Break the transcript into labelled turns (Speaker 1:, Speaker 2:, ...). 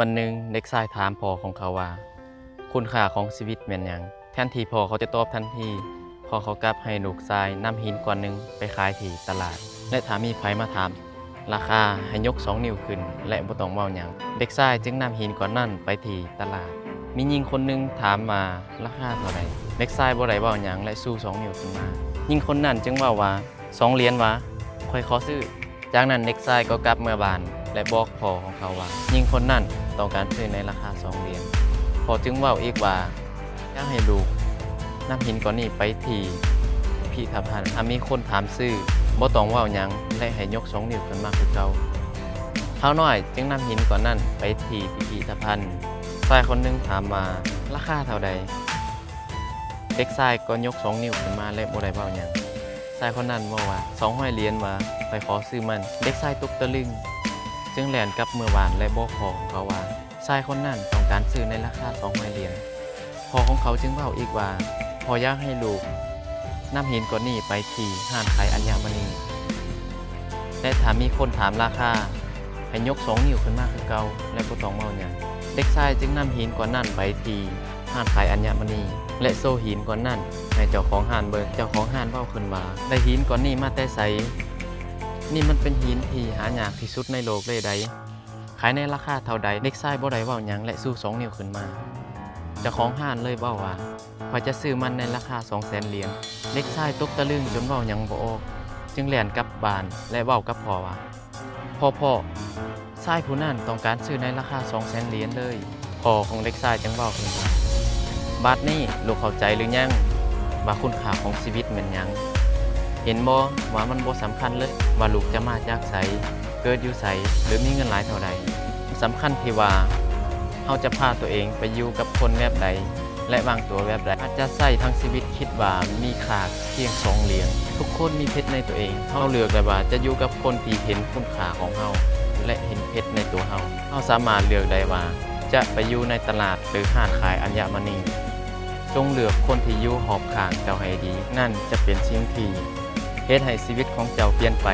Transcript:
Speaker 1: วันหนึ่งเด็กชายถามพ่อของเขาว่าคุณค่าของชีวิตแม่นหยังแทนที่พ่อเขาจะตอบทันทีพ่อเขากลับให้ลูกชายนำหินก้อนหนึ่งไปขายที่ตลาดและถ้ามีไผมาถามราคาให้ยก2 นิ้วขึ้นและบ่ต้องเว้าหยังเด็กชายจึงนำหินก้อนนั้นไปที่ตลาดมีหญิงคนหนึ่งถามมาราคาเท่าใดเด็กชายบ่ได้เว้าหยังและสู้2 นิ้วขึ้นมาหญิงคนนั้นจึงเว้าว่า2 เหรียญวะค่อยขอซื้อจากนั้นเด็กชายก็กลับเมื่อบ้านและบอกพ่อของเขาว่าหญิงคนนั้นต้องการซื้อในราคา2 เหรียญพ่อจึงเว้าอีกว่าอยากให้ลูกนำหินก้อนนี้ไปที่พิพิธภัณฑ์ถ้ามีคนถามซื้อบ่ต้องเว้าหยังและให้ยก2 นิ้วขึ้นมาคือเก่าเฮาน้อยจึงนำหินก้อนนั้นไปที่พิพิธภัณฑ์ชายคนหนึ่งถามมาราคาเท่าใดเด็กชายก็ยก2 นิ้วขึ้นมาและบ่ได้เว้าหยังชายคนนั้นบอกว่า200 เหรียญว่าไปขอซื้อมันเด็กชายตกตะลึงจึงแล่นกลับเมื่อวานและบอกพ่อของเขาว่าชายคนนั้นต้องการซื้อในราคา200 เหรียญพ่อของเขาจึงเว้าอีกว่าพ่ออยากให้ลูกนำหินก้อนนี้ไปที่ห้างขายอัญมณีและถ้ามีคนถามราคาให้ยก2 นิ้วขึ้นมาคือเก่าและบ่ต้องเว้าหยังเด็กชายจึงนำหินก้อนนั้นไปที่ห้างขายอัญมณีและโซหินก้อนนั้นให้เจ้าของห้างเบิ่งเจ้าของห้างเว้าขึ้นว่าได้หินก้อนนี้มาแต่ไสนี่มันเป็นหินที่หายากที่สุดในโลกเลยใดขายในราคาเท่าใดเด็กชายบ่ได้เว้าหยังและสู้2 นิ้วขึ้นมาเจ้าของห้างเลยเว้าว่าข้อยจะซื้อมันในราคา200,000 เหรียญเด็กชายตกตะลึงจนเว้าหยังบ่ออกจึงแล่นกลับบ้านและเว้ากับพ่อว่าพ่อชายผู้นั้นต้องการซื้อในราคา200,000 เหรียญเลยพ่อของเด็กชายจึงเว้าขึ้นว่าบัดนี้ลูกเข้าใจหรือยังว่าคุณค่าของชีวิตแม่นหยังเห็นบ่ว่ามันบ่สำคัญเลยว่าลูกจะมาจากไสเกิดอยู่ไสหรือมีเงินหลายเท่าใดสำคัญที่ว่าเฮาจะพาตัวเองไปอยู่กับคนแบบใดและวางตัวแบบใดอาจจะใช้ทั้งชีวิตคิดว่ามีค่าเพียง2 เหรียญทุกคนมีเพชรในตัวเองเฮาเลือกได้ว่าจะอยู่กับคนที่เห็นคุณค่าของเฮาและเห็นเพชรในตัวเฮาสามารถเลือกได้ว่าจะไปอยู่ในตลาดหรือห้างขายอัญมณีจงเลือกคนที่อยู่รอบข้างเจ้าให้ดีนั่นจะเป็นสิ่งที่เฮ็ดให้ชีวิตของเจ้าเปลี่ยนไป